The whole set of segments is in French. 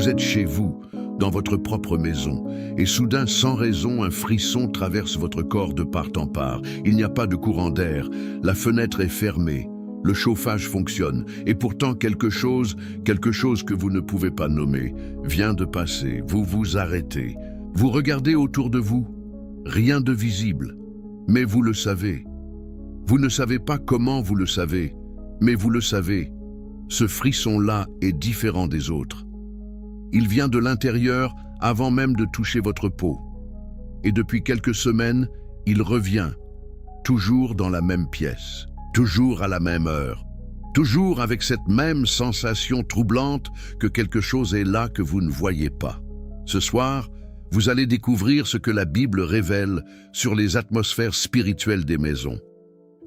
Vous êtes chez vous, dans votre propre maison, et soudain, sans raison, un frisson traverse votre corps de part en part. Il n'y a pas de courant d'air, la fenêtre est fermée, le chauffage fonctionne, et pourtant quelque chose que vous ne pouvez pas nommer, vient de passer. Vous vous arrêtez. Vous regardez autour de vous, rien de visible, mais vous le savez. Vous ne savez pas comment vous le savez, mais vous le savez. Ce frisson-là est différent des autres. Il vient de l'intérieur avant même de toucher votre peau. Et depuis quelques semaines, il revient, toujours dans la même pièce, toujours à la même heure, toujours avec cette même sensation troublante que quelque chose est là que vous ne voyez pas. Ce soir, vous allez découvrir ce que la Bible révèle sur les atmosphères spirituelles des maisons.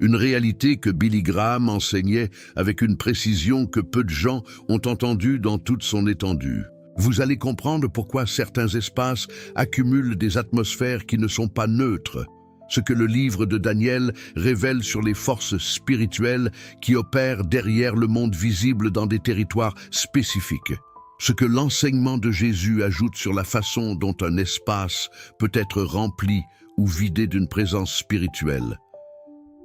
Une réalité que Billy Graham enseignait avec une précision que peu de gens ont entendue dans toute son étendue. Vous allez comprendre pourquoi certains espaces accumulent des atmosphères qui ne sont pas neutres, ce que le livre de Daniel révèle sur les forces spirituelles qui opèrent derrière le monde visible dans des territoires spécifiques, ce que l'enseignement de Jésus ajoute sur la façon dont un espace peut être rempli ou vidé d'une présence spirituelle,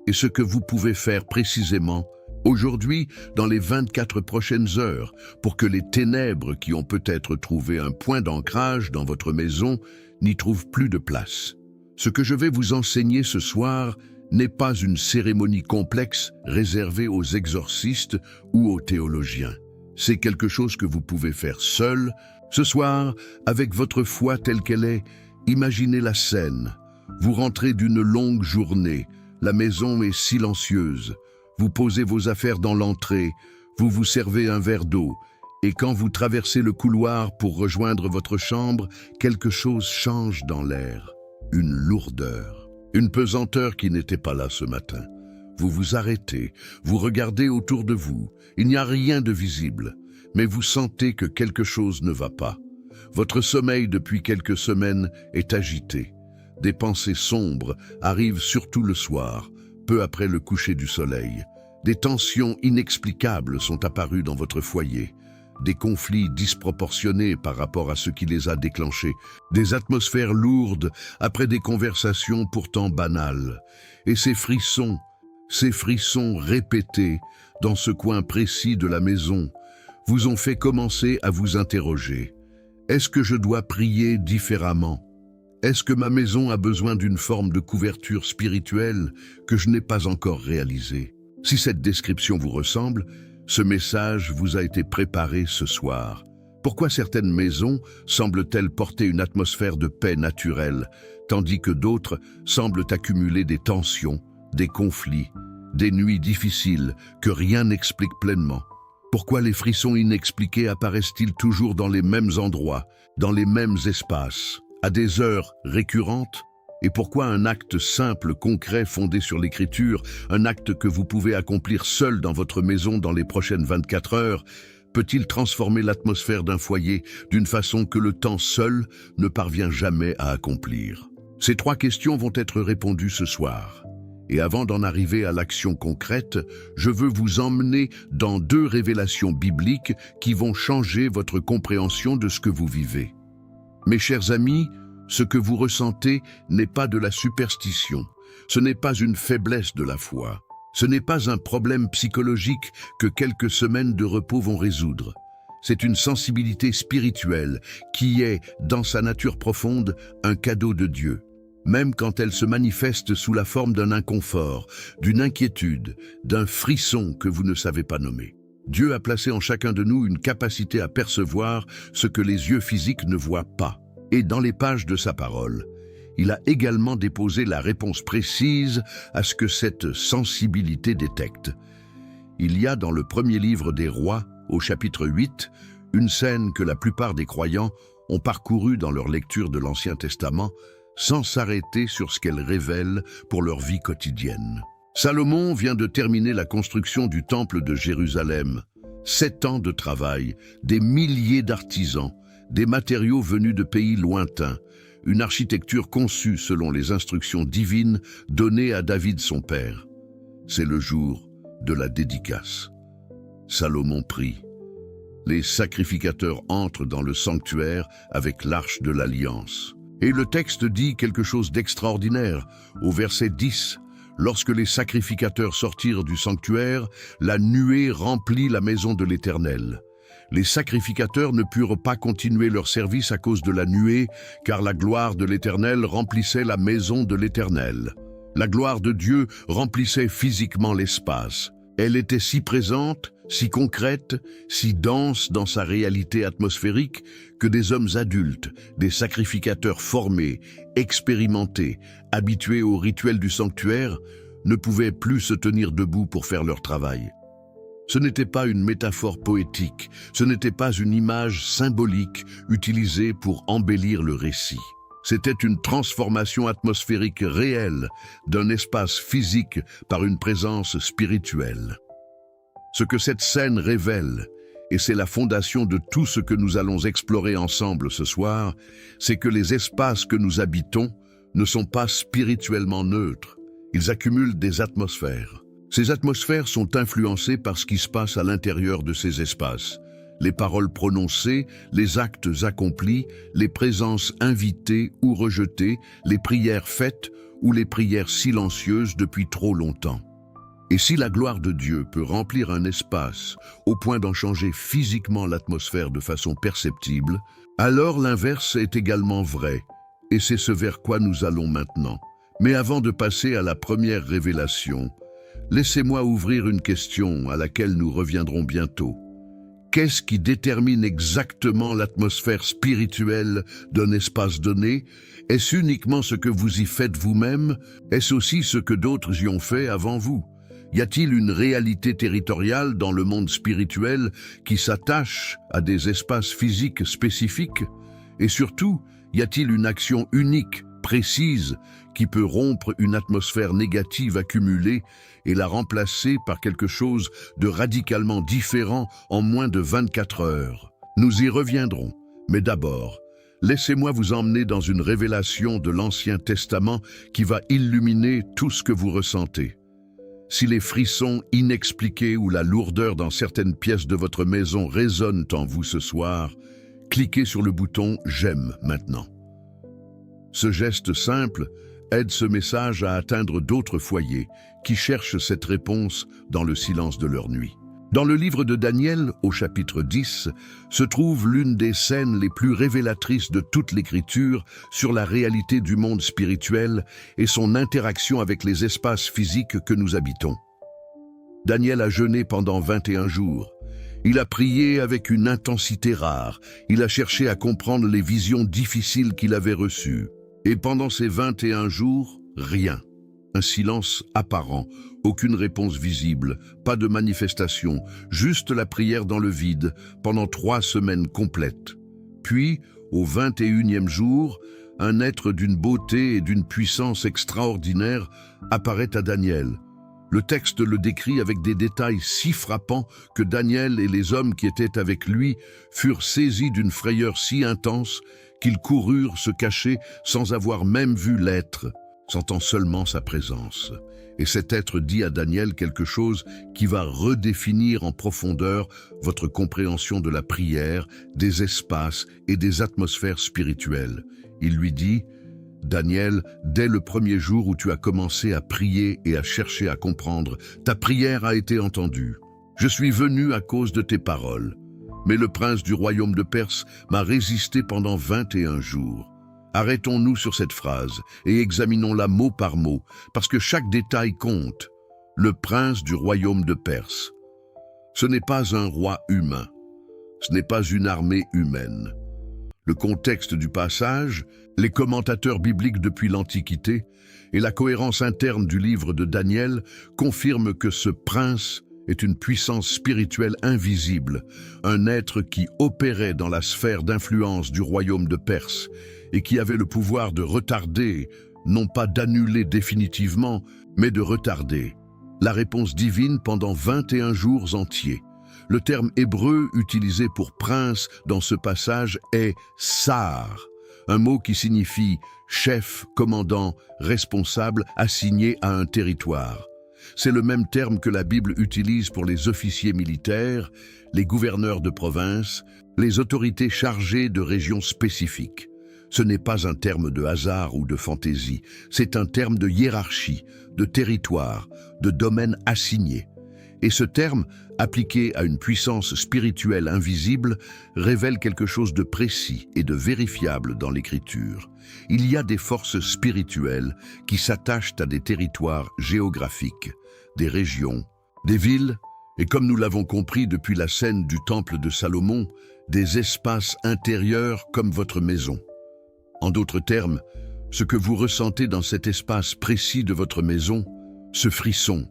et ce que vous pouvez faire précisément aujourd'hui, dans les 24 prochaines heures, pour que les ténèbres qui ont peut-être trouvé un point d'ancrage dans votre maison n'y trouvent plus de place. Ce que je vais vous enseigner ce soir n'est pas une cérémonie complexe réservée aux exorcistes ou aux théologiens. C'est quelque chose que vous pouvez faire seul, ce soir, avec votre foi telle qu'elle est. Imaginez la scène. Vous rentrez d'une longue journée, la maison est silencieuse. Vous posez vos affaires dans l'entrée, vous vous servez un verre d'eau, et quand vous traversez le couloir pour rejoindre votre chambre, quelque chose change dans l'air. Une lourdeur, une pesanteur qui n'était pas là ce matin. Vous vous arrêtez, vous regardez autour de vous. Il n'y a rien de visible, mais vous sentez que quelque chose ne va pas. Votre sommeil depuis quelques semaines est agité. Des pensées sombres arrivent surtout le soir, peu après le coucher du soleil. Des tensions inexplicables sont apparues dans votre foyer, des conflits disproportionnés par rapport à ce qui les a déclenchés, des atmosphères lourdes après des conversations pourtant banales. Et ces frissons répétés dans ce coin précis de la maison, vous ont fait commencer à vous interroger. Est-ce que je dois prier différemment ? Est-ce que ma maison a besoin d'une forme de couverture spirituelle que je n'ai pas encore réalisée ? Si cette description vous ressemble, ce message vous a été préparé ce soir. Pourquoi certaines maisons semblent-elles porter une atmosphère de paix naturelle, tandis que d'autres semblent accumuler des tensions, des conflits, des nuits difficiles que rien n'explique pleinement ? Pourquoi les frissons inexpliqués apparaissent-ils toujours dans les mêmes endroits, dans les mêmes espaces, à des heures récurrentes ? Et pourquoi un acte simple, concret, fondé sur l'écriture, un acte que vous pouvez accomplir seul dans votre maison dans les prochaines 24 heures, peut-il transformer l'atmosphère d'un foyer d'une façon que le temps seul ne parvient jamais à accomplir? Ces 3 questions vont être répondues ce soir. Et avant d'en arriver à l'action concrète, je veux vous emmener dans 2 révélations bibliques qui vont changer votre compréhension de ce que vous vivez. Mes chers amis, ce que vous ressentez n'est pas de la superstition, ce n'est pas une faiblesse de la foi, ce n'est pas un problème psychologique que quelques semaines de repos vont résoudre. C'est une sensibilité spirituelle qui est, dans sa nature profonde, un cadeau de Dieu. Même quand elle se manifeste sous la forme d'un inconfort, d'une inquiétude, d'un frisson que vous ne savez pas nommer. Dieu a placé en chacun de nous une capacité à percevoir ce que les yeux physiques ne voient pas. Et dans les pages de sa parole, il a également déposé la réponse précise à ce que cette sensibilité détecte. Il y a dans le premier livre des Rois, au chapitre 8, une scène que la plupart des croyants ont parcourue dans leur lecture de l'Ancien Testament, sans s'arrêter sur ce qu'elle révèle pour leur vie quotidienne. Salomon vient de terminer la construction du temple de Jérusalem. 7 ans de travail, des milliers d'artisans, des matériaux venus de pays lointains, une architecture conçue selon les instructions divines données à David son père. C'est le jour de la dédicace. Salomon prie. Les sacrificateurs entrent dans le sanctuaire avec l'arche de l'Alliance. Et le texte dit quelque chose d'extraordinaire. Au verset 10, lorsque les sacrificateurs sortirent du sanctuaire, la nuée remplit la maison de l'Éternel. Les sacrificateurs ne purent pas continuer leur service à cause de la nuée, car la gloire de l'Éternel remplissait la maison de l'Éternel. La gloire de Dieu remplissait physiquement l'espace. Elle était si présente, si concrète, si dense dans sa réalité atmosphérique que des hommes adultes, des sacrificateurs formés, expérimentés, habitués au rituel du sanctuaire, ne pouvaient plus se tenir debout pour faire leur travail. Ce n'était pas une métaphore poétique, ce n'était pas une image symbolique utilisée pour embellir le récit. C'était une transformation atmosphérique réelle d'un espace physique par une présence spirituelle. Ce que cette scène révèle, et c'est la fondation de tout ce que nous allons explorer ensemble ce soir, c'est que les espaces que nous habitons ne sont pas spirituellement neutres. Ils accumulent des atmosphères. Ces atmosphères sont influencées par ce qui se passe à l'intérieur de ces espaces. Les paroles prononcées, les actes accomplis, les présences invitées ou rejetées, les prières faites ou les prières silencieuses depuis trop longtemps. Et si la gloire de Dieu peut remplir un espace au point d'en changer physiquement l'atmosphère de façon perceptible, alors l'inverse est également vrai, et c'est ce vers quoi nous allons maintenant. Mais avant de passer à la première révélation, laissez-moi ouvrir une question à laquelle nous reviendrons bientôt. Qu'est-ce qui détermine exactement l'atmosphère spirituelle d'un espace donné? Est-ce uniquement ce que vous y faites vous-même? Est-ce aussi ce que d'autres y ont fait avant vous? Y a-t-il une réalité territoriale dans le monde spirituel qui s'attache à des espaces physiques spécifiques? Et surtout, y a-t-il une action unique, précise, qui peut rompre une atmosphère négative accumulée et la remplacer par quelque chose de radicalement différent en moins de 24 heures? Nous y reviendrons, mais d'abord, laissez-moi vous emmener dans une révélation de l'Ancien Testament qui va illuminer tout ce que vous ressentez. Si les frissons inexpliqués ou la lourdeur dans certaines pièces de votre maison résonnent en vous ce soir, cliquez sur le bouton « J'aime » maintenant. Ce geste simple aide ce message à atteindre d'autres foyers qui cherchent cette réponse dans le silence de leur nuit. Dans le livre de Daniel, au chapitre 10, se trouve l'une des scènes les plus révélatrices de toute l'Écriture sur la réalité du monde spirituel et son interaction avec les espaces physiques que nous habitons. Daniel a jeûné pendant 21 jours. Il a prié avec une intensité rare. Il a cherché à comprendre les visions difficiles qu'il avait reçues. Et pendant ces 21 jours, rien. Un silence apparent, aucune réponse visible, pas de manifestation, juste la prière dans le vide pendant 3 semaines complètes. Puis, au 21e jour, un être d'une beauté et d'une puissance extraordinaire apparaît à Daniel. Le texte le décrit avec des détails si frappants que Daniel et les hommes qui étaient avec lui furent saisis d'une frayeur si intense qu'ils coururent se cacher sans avoir même vu l'être, sentant seulement sa présence. Et cet être dit à Daniel quelque chose qui va redéfinir en profondeur votre compréhension de la prière, des espaces et des atmosphères spirituelles. Il lui dit: « Daniel, dès le premier jour où tu as commencé à prier et à chercher à comprendre, ta prière a été entendue. Je suis venu à cause de tes paroles. Mais le prince du royaume de Perse m'a résisté pendant 21 jours. Arrêtons-nous sur cette phrase et examinons-la mot par mot, parce que chaque détail compte. Le prince du royaume de Perse. Ce n'est pas un roi humain. Ce n'est pas une armée humaine. Le contexte du passage, les commentateurs bibliques depuis l'Antiquité et la cohérence interne du livre de Daniel confirment que ce prince est une puissance spirituelle invisible, un être qui opérait dans la sphère d'influence du royaume de Perse et qui avait le pouvoir de retarder, non pas d'annuler définitivement, mais de retarder la réponse divine pendant 21 jours entiers. Le terme hébreu utilisé pour prince dans ce passage est sar, un mot qui signifie chef, commandant, responsable, assigné à un territoire. C'est le même terme que la Bible utilise pour les officiers militaires, les gouverneurs de province, les autorités chargées de régions spécifiques. Ce n'est pas un terme de hasard ou de fantaisie, c'est un terme de hiérarchie, de territoire, de domaine assigné. Et ce terme, appliqué à une puissance spirituelle invisible, révèle quelque chose de précis et de vérifiable dans l'Écriture. Il y a des forces spirituelles qui s'attachent à des territoires géographiques, des régions, des villes, et comme nous l'avons compris depuis la scène du temple de Salomon, des espaces intérieurs comme votre maison. En d'autres termes, ce que vous ressentez dans cet espace précis de votre maison, ce frisson,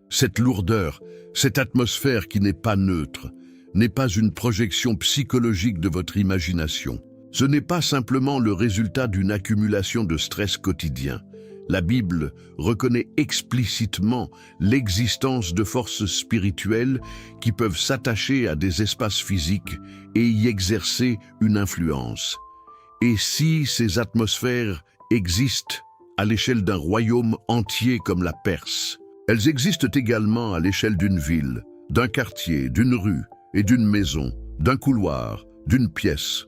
cette lourdeur, cette atmosphère qui n'est pas neutre, n'est pas une projection psychologique de votre imagination. Ce n'est pas simplement le résultat d'une accumulation de stress quotidien. La Bible reconnaît explicitement l'existence de forces spirituelles qui peuvent s'attacher à des espaces physiques et y exercer une influence. Et si ces atmosphères existent à l'échelle d'un royaume entier comme la Perse, elles existent également à l'échelle d'une ville, d'un quartier, d'une rue et d'une maison, d'un couloir, d'une pièce.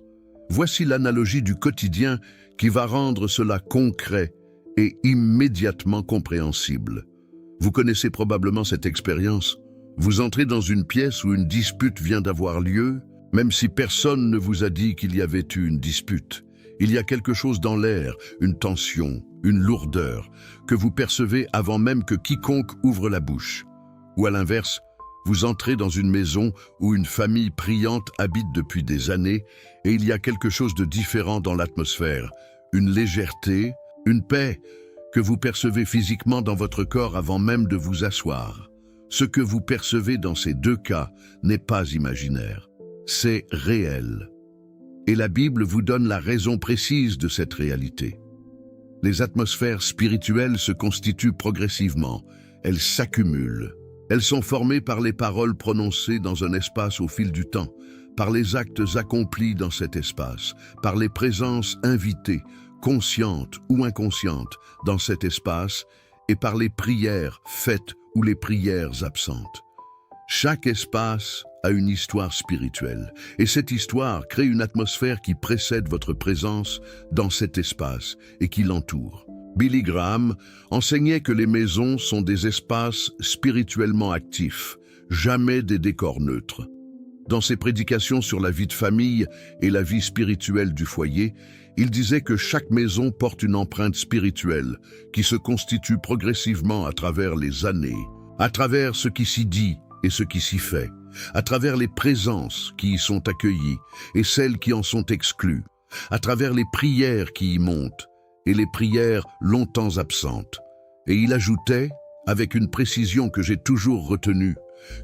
Voici l'analogie du quotidien qui va rendre cela concret et immédiatement compréhensible. Vous connaissez probablement cette expérience. Vous entrez dans une pièce où une dispute vient d'avoir lieu, même si personne ne vous a dit qu'il y avait eu une dispute. Il y a quelque chose dans l'air, une tension, une lourdeur, que vous percevez avant même que quiconque ouvre la bouche. Ou à l'inverse, vous entrez dans une maison où une famille priante habite depuis des années et il y a quelque chose de différent dans l'atmosphère, une légèreté, une paix que vous percevez physiquement dans votre corps avant même de vous asseoir. Ce que vous percevez dans ces deux cas n'est pas imaginaire, c'est réel. Et la Bible vous donne la raison précise de cette réalité. Les atmosphères spirituelles se constituent progressivement, elles s'accumulent. Elles sont formées par les paroles prononcées dans un espace au fil du temps, par les actes accomplis dans cet espace, par les présences invitées, conscientes ou inconscientes, dans cet espace, et par les prières faites ou les prières absentes. Chaque espace a une histoire spirituelle, et cette histoire crée une atmosphère qui précède votre présence dans cet espace et qui l'entoure. Billy Graham enseignait que les maisons sont des espaces spirituellement actifs, jamais des décors neutres. Dans ses prédications sur la vie de famille et la vie spirituelle du foyer, il disait que chaque maison porte une empreinte spirituelle qui se constitue progressivement à travers les années, à travers ce qui s'y dit et ce qui s'y fait, à travers les présences qui y sont accueillies et celles qui en sont exclues, à travers les prières qui y montent et les prières longtemps absentes. Et il ajoutait, avec une précision que j'ai toujours retenue,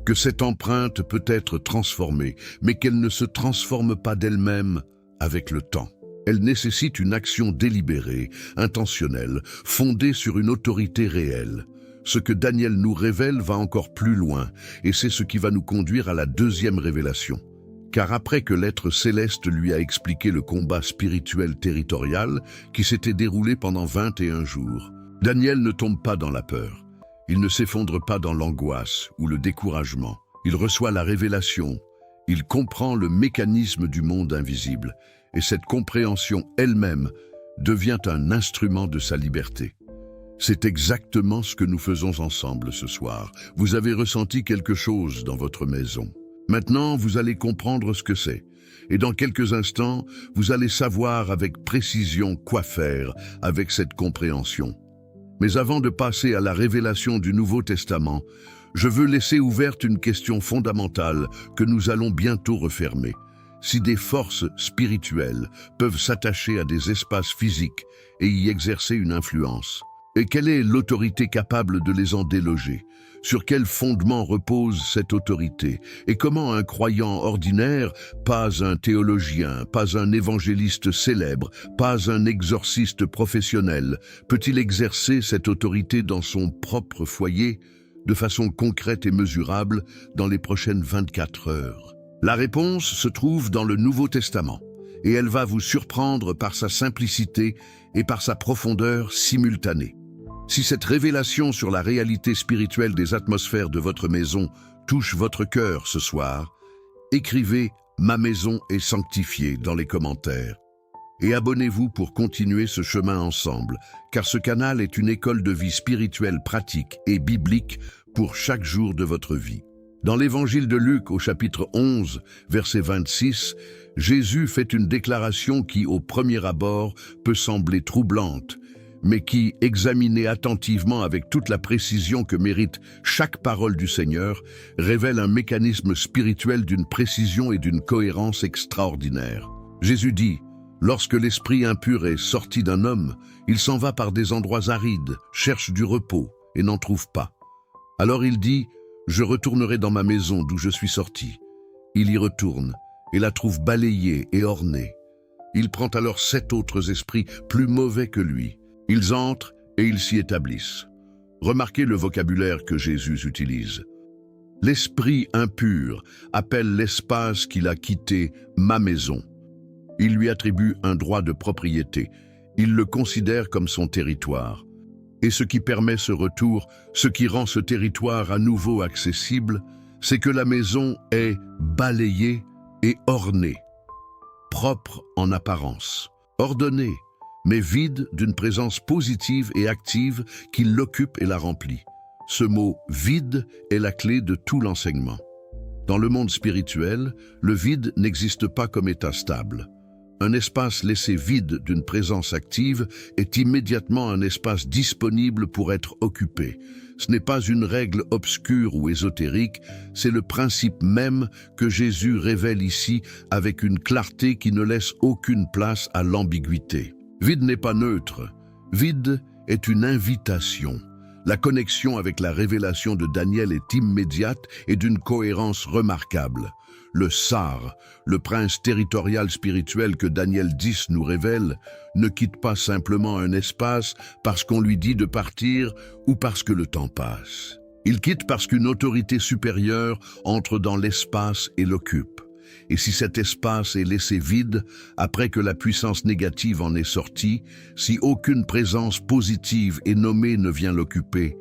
que cette empreinte peut être transformée, mais qu'elle ne se transforme pas d'elle-même avec le temps. Elle nécessite une action délibérée, intentionnelle, fondée sur une autorité réelle. Ce que Daniel nous révèle va encore plus loin, et c'est ce qui va nous conduire à la deuxième révélation. Car après que l'être céleste lui a expliqué le combat spirituel territorial qui s'était déroulé pendant 21 jours, Daniel ne tombe pas dans la peur. Il ne s'effondre pas dans l'angoisse ou le découragement. Il reçoit la révélation. Il comprend le mécanisme du monde invisible. Et cette compréhension elle-même devient un instrument de sa liberté. C'est exactement ce que nous faisons ensemble ce soir. Vous avez ressenti quelque chose dans votre maison. Maintenant, vous allez comprendre ce que c'est. Et dans quelques instants, vous allez savoir avec précision quoi faire avec cette compréhension. Mais avant de passer à la révélation du Nouveau Testament, je veux laisser ouverte une question fondamentale que nous allons bientôt refermer. Si des forces spirituelles peuvent s'attacher à des espaces physiques et y exercer une influence, et quelle est l'autorité capable de les en déloger? Sur quel fondement repose cette autorité? Et comment un croyant ordinaire, pas un théologien, pas un évangéliste célèbre, pas un exorciste professionnel, peut-il exercer cette autorité dans son propre foyer, de façon concrète et mesurable, dans les prochaines 24 heures? La réponse se trouve dans le Nouveau Testament, et elle va vous surprendre par sa simplicité et par sa profondeur simultanée. Si cette révélation sur la réalité spirituelle des atmosphères de votre maison touche votre cœur ce soir, écrivez « Ma maison est sanctifiée » dans les commentaires. Et abonnez-vous pour continuer ce chemin ensemble, car ce canal est une école de vie spirituelle pratique et biblique pour chaque jour de votre vie. Dans l'évangile de Luc, au chapitre 11, verset 26, Jésus fait une déclaration qui, au premier abord, peut sembler troublante, mais qui, examinée attentivement avec toute la précision que mérite chaque parole du Seigneur, révèle un mécanisme spirituel d'une précision et d'une cohérence extraordinaires. Jésus dit: « Lorsque l'esprit impur est sorti d'un homme, il s'en va par des endroits arides, cherche du repos et n'en trouve pas. Alors il dit: « Je retournerai dans ma maison d'où je suis sorti. » Il y retourne et la trouve balayée et ornée. Il prend alors 7 autres esprits plus mauvais que lui. Ils entrent et ils s'y établissent. Remarquez le vocabulaire que Jésus utilise. L'esprit impur appelle l'espace qu'il a quitté « ma maison ». Il lui attribue un droit de propriété. Il le considère comme son territoire. Et ce qui permet ce retour, ce qui rend ce territoire à nouveau accessible, c'est que la maison est balayée et ornée, propre en apparence, ordonnée, mais vide d'une présence positive et active qui l'occupe et la remplit. Ce mot « vide » est la clé de tout l'enseignement. Dans le monde spirituel, le vide n'existe pas comme état stable. Un espace laissé vide d'une présence active est immédiatement un espace disponible pour être occupé. Ce n'est pas une règle obscure ou ésotérique, c'est le principe même que Jésus révèle ici avec une clarté qui ne laisse aucune place à l'ambiguïté. Vide n'est pas neutre, vide est une invitation. La connexion avec la révélation de Daniel est immédiate et d'une cohérence remarquable. Le Sar, le prince territorial spirituel que Daniel 10 nous révèle, ne quitte pas simplement un espace parce qu'on lui dit de partir ou parce que le temps passe. Il quitte parce qu'une autorité supérieure entre dans l'espace et l'occupe. Et si cet espace est laissé vide, après que la puissance négative en est sortie, si aucune présence positive et nommée ne vient l'occuper,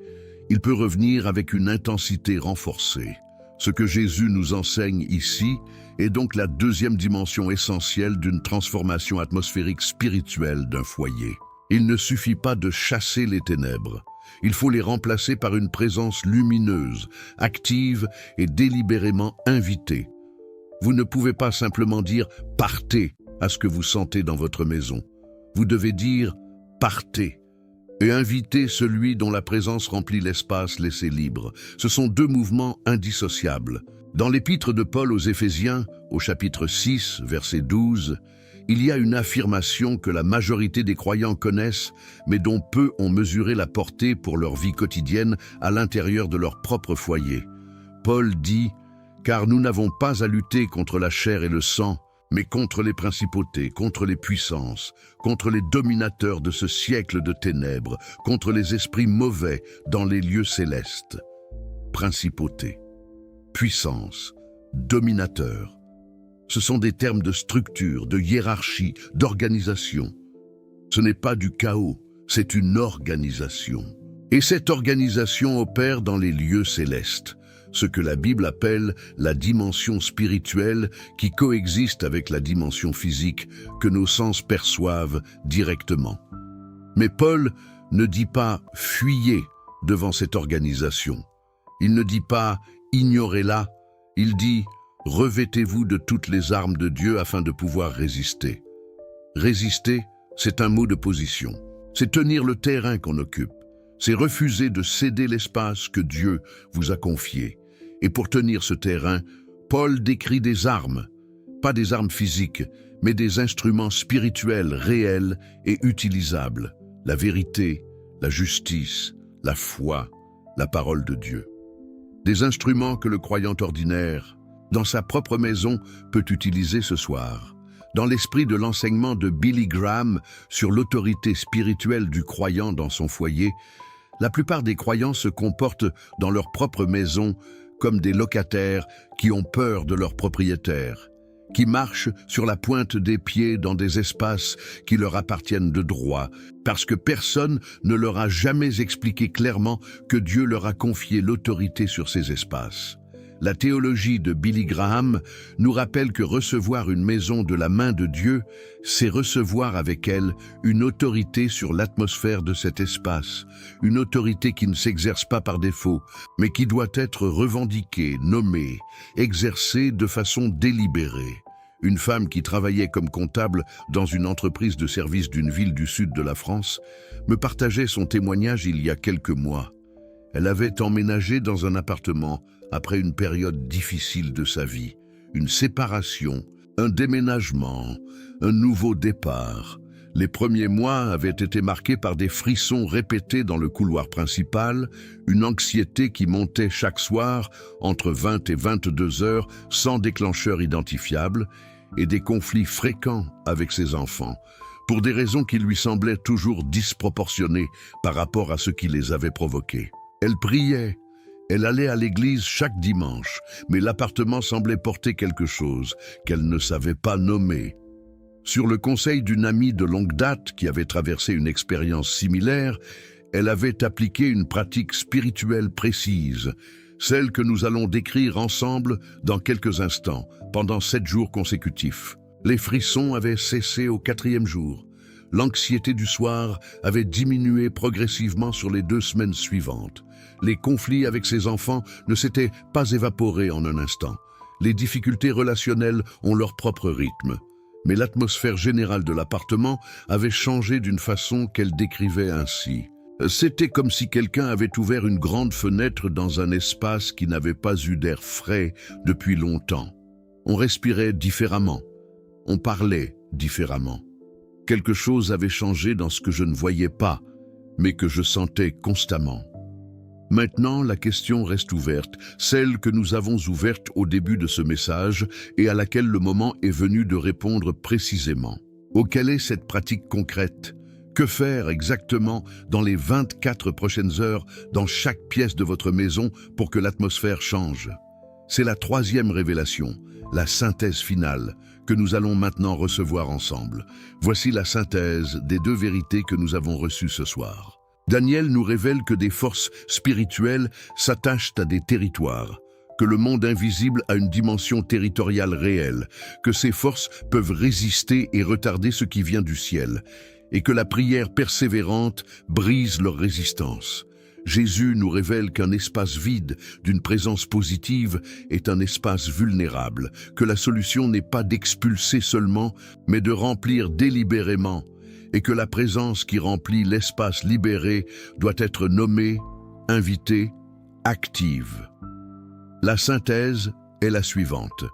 il peut revenir avec une intensité renforcée. Ce que Jésus nous enseigne ici est donc la deuxième dimension essentielle d'une transformation atmosphérique spirituelle d'un foyer. Il ne suffit pas de chasser les ténèbres. Il faut les remplacer par une présence lumineuse, active et délibérément invitée. Vous ne pouvez pas simplement dire « partez » à ce que vous sentez dans votre maison. Vous devez dire « partez » et inviter celui dont la présence remplit l'espace laissé libre. Ce sont deux mouvements indissociables. Dans l'épître de Paul aux Éphésiens, au chapitre 6, verset 12, il y a une affirmation que la majorité des croyants connaissent, mais dont peu ont mesuré la portée pour leur vie quotidienne à l'intérieur de leur propre foyer. Paul dit « Car nous n'avons pas à lutter contre la chair et le sang, mais contre les principautés, contre les puissances, contre les dominateurs de ce siècle de ténèbres, contre les esprits mauvais dans les lieux célestes. » Principauté, puissance, dominateur. Ce sont des termes de structure, de hiérarchie, d'organisation. Ce n'est pas du chaos, c'est une organisation. Et cette organisation opère dans les lieux célestes, ce que la Bible appelle la dimension spirituelle qui coexiste avec la dimension physique que nos sens perçoivent directement. Mais Paul ne dit pas « fuyez » devant cette organisation. Il ne dit pas « ignorez-la », il dit « revêtez-vous de toutes les armes de Dieu afin de pouvoir résister ». Résister, c'est un mot de position. C'est tenir le terrain qu'on occupe. C'est refuser de céder l'espace que Dieu vous a confié. Et pour tenir ce terrain, Paul décrit des armes, pas des armes physiques, mais des instruments spirituels réels et utilisables. La vérité, la justice, la foi, la parole de Dieu. Des instruments que le croyant ordinaire, dans sa propre maison, peut utiliser ce soir. Dans l'esprit de l'enseignement de Billy Graham sur l'autorité spirituelle du croyant dans son foyer, la plupart des croyants se comportent dans leur propre maison comme des locataires qui ont peur de leur propriétaire. qui marchent sur la pointe des pieds dans des espaces qui leur appartiennent de droit, parce que personne ne leur a jamais expliqué clairement que Dieu leur a confié l'autorité sur ces espaces. La théologie de Billy Graham nous rappelle que recevoir une maison de la main de Dieu, c'est recevoir avec elle une autorité sur l'atmosphère de cet espace, une autorité qui ne s'exerce pas par défaut, mais qui doit être revendiquée, nommée, exercée de façon délibérée. Une femme qui travaillait comme comptable dans une entreprise de service d'une ville du sud de la France me partageait son témoignage il y a quelques mois. Elle avait emménagé dans un appartement après une période difficile de sa vie, une séparation, un déménagement, un nouveau départ. Les premiers mois avaient été marqués par des frissons répétés dans le couloir principal, une anxiété qui montait chaque soir entre 20 et 22 heures sans déclencheur identifiable et des conflits fréquents avec ses enfants, pour des raisons qui lui semblaient toujours disproportionnées par rapport à ce qui les avait provoqués. Elle priait. Elle allait à l'église chaque dimanche, mais l'appartement semblait porter quelque chose qu'elle ne savait pas nommer. Sur le conseil d'une amie de longue date qui avait traversé une expérience similaire, elle avait appliqué une pratique spirituelle précise, celle que nous allons décrire ensemble dans quelques instants, pendant 7 jours consécutifs. Les frissons avaient cessé au 4e jour. L'anxiété du soir avait diminué progressivement sur les 2 semaines suivantes. Les conflits avec ses enfants ne s'étaient pas évaporés en un instant. Les difficultés relationnelles ont leur propre rythme. Mais l'atmosphère générale de l'appartement avait changé d'une façon qu'elle décrivait ainsi. C'était comme si quelqu'un avait ouvert une grande fenêtre dans un espace qui n'avait pas eu d'air frais depuis longtemps. On respirait différemment. On parlait différemment. Quelque chose avait changé dans ce que je ne voyais pas, mais que je sentais constamment. Maintenant, la question reste ouverte, celle que nous avons ouverte au début de ce message et à laquelle le moment est venu de répondre précisément. Quelle est cette pratique concrète? Que faire exactement dans les 24 prochaines heures dans chaque pièce de votre maison pour que l'atmosphère change? C'est la 3e révélation, la synthèse finale, que nous allons maintenant recevoir ensemble. Voici la synthèse des 2 vérités que nous avons reçues ce soir. Daniel nous révèle que des forces spirituelles s'attachent à des territoires, que le monde invisible a une dimension territoriale réelle, que ces forces peuvent résister et retarder ce qui vient du ciel, et que la prière persévérante brise leur résistance. Jésus nous révèle qu'un espace vide d'une présence positive est un espace vulnérable, que la solution n'est pas d'expulser seulement, mais de remplir délibérément, et que la présence qui remplit l'espace libéré doit être nommée, invitée, active. La synthèse est la suivante.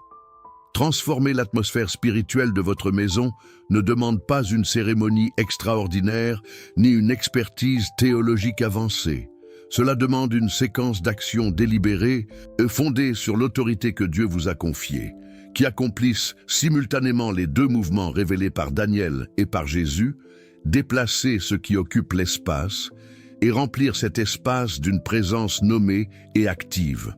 Transformer l'atmosphère spirituelle de votre maison ne demande pas une cérémonie extraordinaire ni une expertise théologique avancée. Cela demande une séquence d'actions délibérées fondées sur l'autorité que Dieu vous a confiée, qui accomplissent simultanément les 2 mouvements révélés par Daniel et par Jésus, déplacer ce qui occupe l'espace et remplir cet espace d'une présence nommée et active.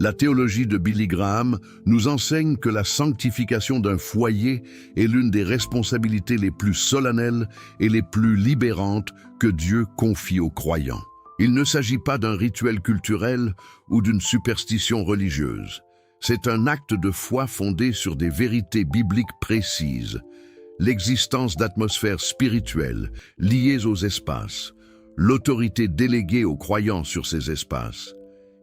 La théologie de Billy Graham nous enseigne que la sanctification d'un foyer est l'une des responsabilités les plus solennelles et les plus libérantes que Dieu confie aux croyants. Il ne s'agit pas d'un rituel culturel ou d'une superstition religieuse. C'est un acte de foi fondé sur des vérités bibliques précises, l'existence d'atmosphères spirituelles liées aux espaces, l'autorité déléguée aux croyants sur ces espaces,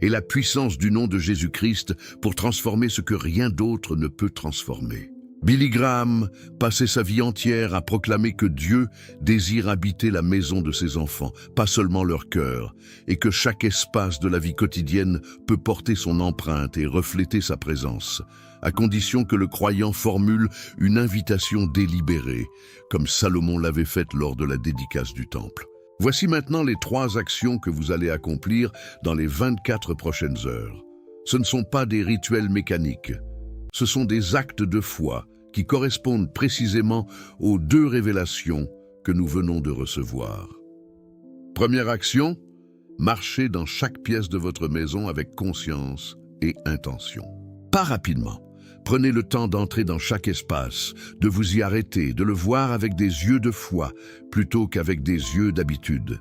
et la puissance du nom de Jésus-Christ pour transformer ce que rien d'autre ne peut transformer. Billy Graham passait sa vie entière à proclamer que Dieu désire habiter la maison de ses enfants, pas seulement leur cœur, et que chaque espace de la vie quotidienne peut porter son empreinte et refléter sa présence, à condition que le croyant formule une invitation délibérée, comme Salomon l'avait faite lors de la dédicace du temple. Voici maintenant les 3 actions que vous allez accomplir dans les 24 prochaines heures. Ce ne sont pas des rituels mécaniques. Ce sont des actes de foi qui correspondent précisément aux 2 révélations que nous venons de recevoir. Première action, marchez dans chaque pièce de votre maison avec conscience et intention. Pas rapidement, Prenez le temps d'entrer dans chaque espace, de vous y arrêter, de le voir avec des yeux de foi plutôt qu'avec des yeux d'habitude.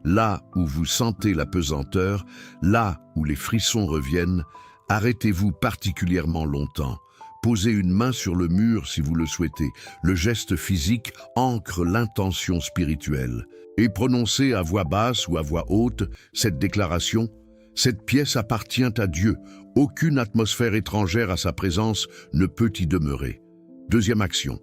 Là où vous sentez la pesanteur, là où les frissons reviennent, arrêtez-vous particulièrement longtemps. Posez une main sur le mur si vous le souhaitez. Le geste physique ancre l'intention spirituelle. Et prononcez à voix basse ou à voix haute cette déclaration: cette pièce appartient à Dieu. Aucune atmosphère étrangère à sa présence ne peut y demeurer. Deuxième action.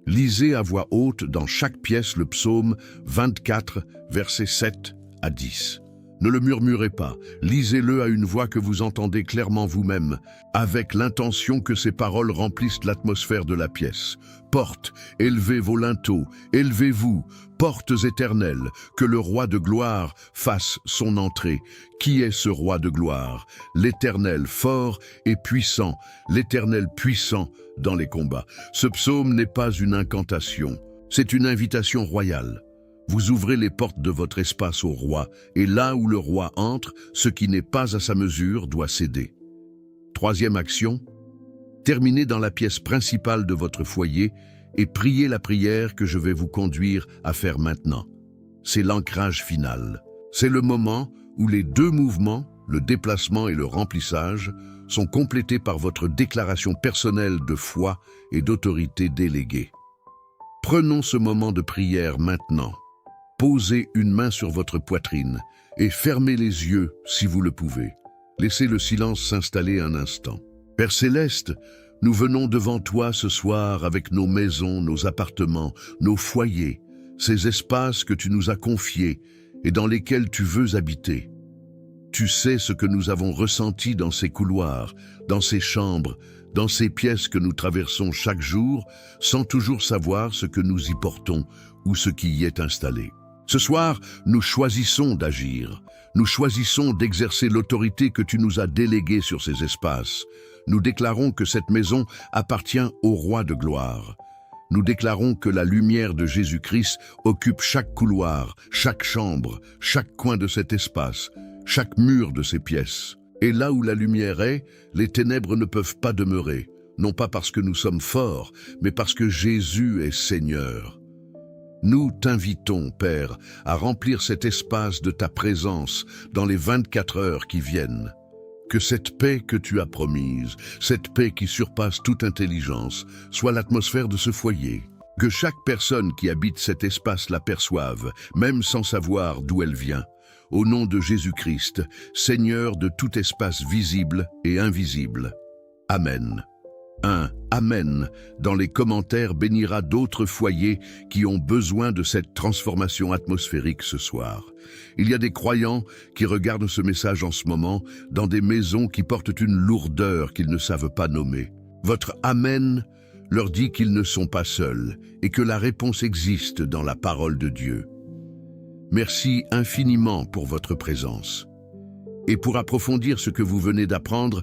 Lisez à voix haute dans chaque pièce le psaume 24, versets 7 à 10. Ne le murmurez pas, lisez-le à une voix que vous entendez clairement vous-même, avec l'intention que ces paroles remplissent l'atmosphère de la pièce. Portes, élevez vos linteaux, élevez-vous, portes éternelles, que le roi de gloire fasse son entrée. Qui est ce roi de gloire? L'Éternel fort et puissant, l'Éternel puissant dans les combats. Ce psaume n'est pas une incantation, c'est une invitation royale. Vous ouvrez les portes de votre espace au roi, et là où le roi entre, ce qui n'est pas à sa mesure doit céder. Troisième action, terminez dans la pièce principale de votre foyer et priez la prière que je vais vous conduire à faire maintenant. C'est l'ancrage final. C'est le moment où les deux mouvements, le déplacement et le remplissage, sont complétés par votre déclaration personnelle de foi et d'autorité déléguée. Prenons ce moment de prière maintenant. Posez une main sur votre poitrine et fermez les yeux si vous le pouvez. Laissez le silence s'installer un instant. Père Céleste, nous venons devant toi ce soir avec nos maisons, nos appartements, nos foyers, ces espaces que tu nous as confiés et dans lesquels tu veux habiter. Tu sais ce que nous avons ressenti dans ces couloirs, dans ces chambres, dans ces pièces que nous traversons chaque jour, sans toujours savoir ce que nous y portons ou ce qui y est installé. Ce soir, nous choisissons d'agir. Nous choisissons d'exercer l'autorité que tu nous as déléguée sur ces espaces. Nous déclarons que cette maison appartient au roi de gloire. Nous déclarons que la lumière de Jésus-Christ occupe chaque couloir, chaque chambre, chaque coin de cet espace, chaque mur de ces pièces. Et là où la lumière est, les ténèbres ne peuvent pas demeurer, non pas parce que nous sommes forts, mais parce que Jésus est Seigneur. Nous t'invitons, Père, à remplir cet espace de ta présence dans les 24 heures qui viennent. Que cette paix que tu as promise, cette paix qui surpasse toute intelligence, soit l'atmosphère de ce foyer. Que chaque personne qui habite cet espace la perçoive, même sans savoir d'où elle vient. Au nom de Jésus-Christ, Seigneur de tout espace visible et invisible. Amen. Un Amen dans les commentaires bénira d'autres foyers qui ont besoin de cette transformation atmosphérique ce soir. Il y a des croyants qui regardent ce message en ce moment dans des maisons qui portent une lourdeur qu'ils ne savent pas nommer. Votre Amen leur dit qu'ils ne sont pas seuls et que la réponse existe dans la parole de Dieu. Merci infiniment pour votre présence. Et pour approfondir ce que vous venez d'apprendre,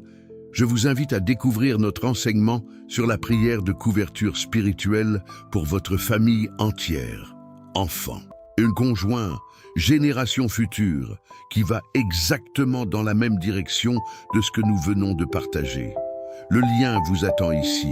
je vous invite à découvrir notre enseignement sur la prière de couverture spirituelle pour votre famille entière, enfants, un conjoint, génération future, qui va exactement dans la même direction de ce que nous venons de partager. Le lien vous attend ici.